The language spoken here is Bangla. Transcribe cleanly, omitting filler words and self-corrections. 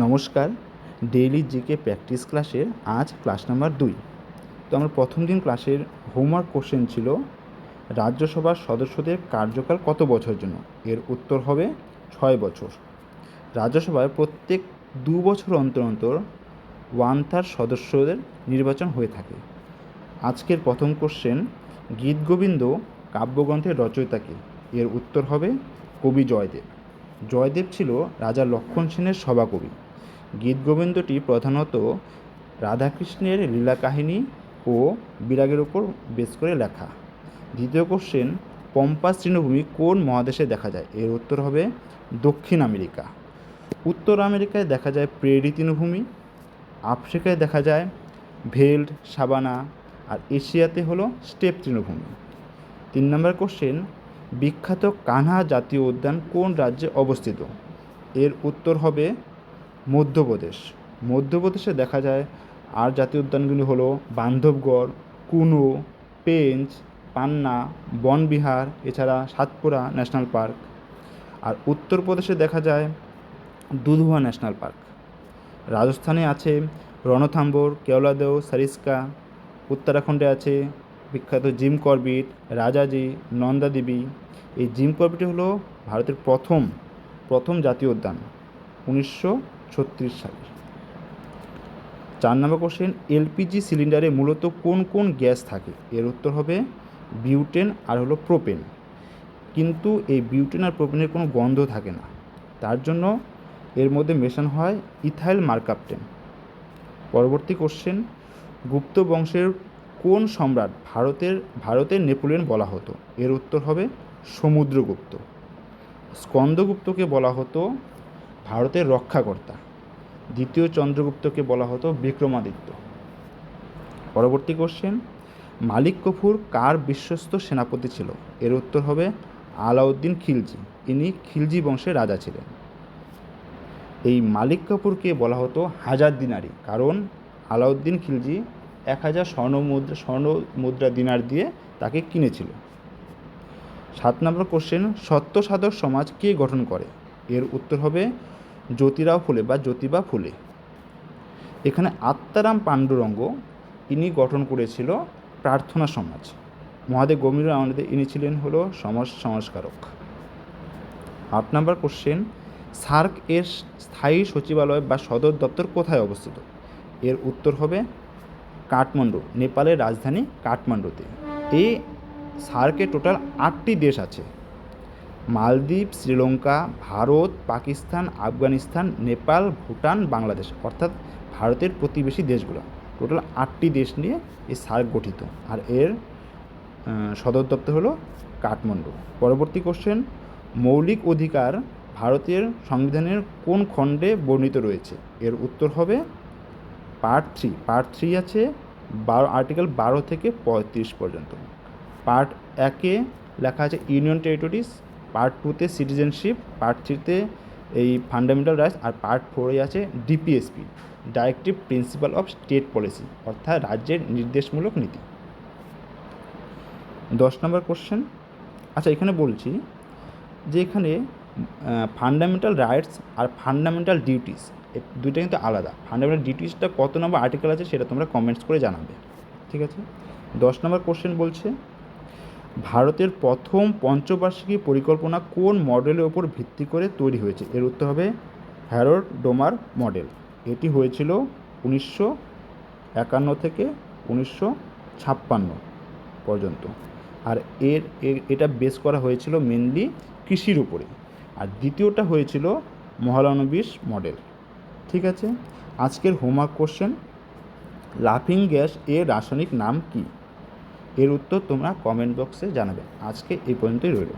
নমস্কার, ডেইলি জিকে প্র্যাকটিস ক্লাসের আজ ক্লাস নাম্বার 2। তো আমার প্রথম দিন ক্লাসের হোমওয়ার্ক কোশ্চেন ছিল রাজ্যসভার সদস্যদের কার্যকাল কত বছর জন্য। এর উত্তর হবে 6 বছর। রাজ্যসভায় প্রত্যেক 2 বছর অন্তর অন্তর 1/3 সদস্যদের নির্বাচন হয়ে থাকে। আজকের প্রথম কোশ্চেন, গীতগোবিন্দ কাব্যগ্রন্থের রচয়িতাকে। এর উত্তর হবে কবি জয়দেব। জয়দেব ছিল রাজা লক্ষণ সেনের সভাকবি। গীতগোবিন্দটি প্রধানত রাধাকৃষ্ণের লীলা কাহিনী ও বিরাগের উপর বেস করে লেখা। দ্বিতীয় কোশ্চেন, পম্পাস তৃণভূমি কোন মহাদেশে দেখা যায়? এর উত্তর হবে দক্ষিণ আমেরিকা। উত্তর আমেরিকায় দেখা যায় প্রেরি তৃণভূমি, আফ্রিকায় দেখা যায় ভেল্ড সাবানা, আর এশিয়াতে হলো স্টেপ তৃণভূমি। 3 নম্বর কোশ্চেন, বিখ্যাত কানহা জাতীয় উদ্যান কোন রাজ্যে অবস্থিত? এর উত্তর হবে মধ্যপ্রদেশ। মধ্যপ্রদেশে দেখা যায় আর জাতীয় উদ্যানগুলি হলো বান্ধবগড়, কুনো, পেঞ্চ, পান্না, বনবিহার, এছাড়া সাতপুরা ন্যাশনাল পার্ক। আর উত্তরপ্রদেশে দেখা যায় দুধওয়া ন্যাশনাল পার্ক। রাজস্থানে আছে রণথাম্বর, কেওলাদেও, সারিস্কা। উত্তরাখণ্ডে আছে বিখ্যাত জিম করবেট, রাজাজি, নন্দাদেবী। এই জিম করবেটটি হলো ভারতের প্রথম জাতীয় উদ্যান 1936 সালে। 4 নম্বর কোশ্চেন, এলপিজি সিলিন্ডারে মূলত কোন কোন গ্যাস থাকে? এর উত্তর হবে বিউটেন আর হলো প্রোপেন। কিন্তু এই বিউটেন আর প্রোপেনের কোনো গন্ধ থাকে না, তার জন্য এর মধ্যে মেশানো হয় ইথাইল মার্কাপটেন। পরবর্তী কোশ্চেন, গুপ্ত বংশের কোন সম্রাট ভারতের নেপোলিয়ন বলা হতো? এর উত্তর হবে সমুদ্রগুপ্ত। স্কন্দগুপ্তকে বলা হতো ভারতের রক্ষাকর্তা। দ্বিতীয় চন্দ্রগুপ্তকে বলা হতো বিক্রমাদিত্য। পরবর্তী কোশ্চেন, মালিক কাফুর কার বিশ্বস্ত সেনাপতি ছিল? এর উত্তর হবে আলাউদ্দিন খিলজি। ইনি খিলজি বংশের রাজা ছিলেন। এই মালিক কাফুরকে বলা হতো হাজার দিনারি, কারণ আলাউদ্দিন খিলজি 1000 স্বর্ণ মুদ্রা দিনার দিয়ে তাকে কিনেছিল। 7 নম্বর কোশ্চেন, সত্যসাধক সমাজ কে গঠন করে? এর উত্তর হবে জ্যোতিরাও ফুলে বা জ্যোতিবা ফুলে। এখানে আত্মারাম পাণ্ডুরঙ্গ ইনি গঠন করেছিল প্রার্থনা সমাজ। মহাদেব গভীর আনন্দে ইনি ছিলেন হলো সমাজ সংস্কারক। 8 নম্বর কোশ্চেন, সার্ক এর স্থায়ী সচিবালয় বা সদর দপ্তর কোথায় অবস্থিত? এর উত্তর হবে কাঠমান্ডু, নেপালের রাজধানী কাঠমান্ডুতে। এই সার্কে টোটাল 8টি দেশ আছে: মালদ্বীপ, শ্রীলঙ্কা, ভারত, পাকিস্তান, আফগানিস্তান, নেপাল, ভুটান, বাংলাদেশ, অর্থাৎ ভারতের প্রতিবেশী দেশগুলো। টোটাল 8টি দেশ নিয়ে এই সার্ক গঠিত, আর এর সদর দপ্তর হলো কাঠমান্ডু। পরবর্তী কোশ্চেন, মৌলিক অধিকার ভারতের সংবিধানের কোন খণ্ডে বর্ণিত রয়েছে? এর উত্তর হবে পার্ট 3। পার্ট 3 আছে আর্টিকেল 12 থেকে 35 পর্যন্ত। পার্ট 1-এ লেখা আছে ইউনিয়ন টেরিটরিজ, পার্ট 2-তে সিটিজেনশিপ, পার্ট 3-তে এই ফান্ডামেন্টাল রাইটস, আর পার্ট 4-এ আছে DPSP, directive principle of state policy, অর্থাৎ রাজ্যের নির্দেশমূলক নীতি। 10 নম্বর কোশ্চেন, আচ্ছা এখানে বলছি যে এখানে ফান্ডামেন্টাল রাইটস আর ফান্ডামেন্টাল ডিউটিস এই দুইটা কিন্তু আলাদা। ফান্ডামেন্টাল ডিউটিসটা কত নম্বর আর্টিকেল আছে সেটা তোমরা কমেন্টস করে জানাবে, ঠিক আছে? 10 নম্বর কোশ্চেন বলছে, ভারতের প্রথম পঞ্চবার্ষিকী পরিকল্পনা কোন মডেলের ওপর ভিত্তি করে তৈরি হয়েছে? এর উত্তর হবে হ্যারোল্ড ডোমার মডেল। এটি হয়েছিল 1951 থেকে 1956 পর্যন্ত। আর এটা বেস করা হয়েছিল মেনলি কৃষির উপরে। আর দ্বিতীয়টা হয়েছিল মহলানবিশ মডেল, ঠিক আছে? আজকের হোমওয়ার্ক কোশ্চেন, লাফিং গ্যাস এর রাসায়নিক নাম কি? এর উত্তর তোমরা কমেন্ট বক্সে জানাবে। আজকে এই পর্যন্তই রইল।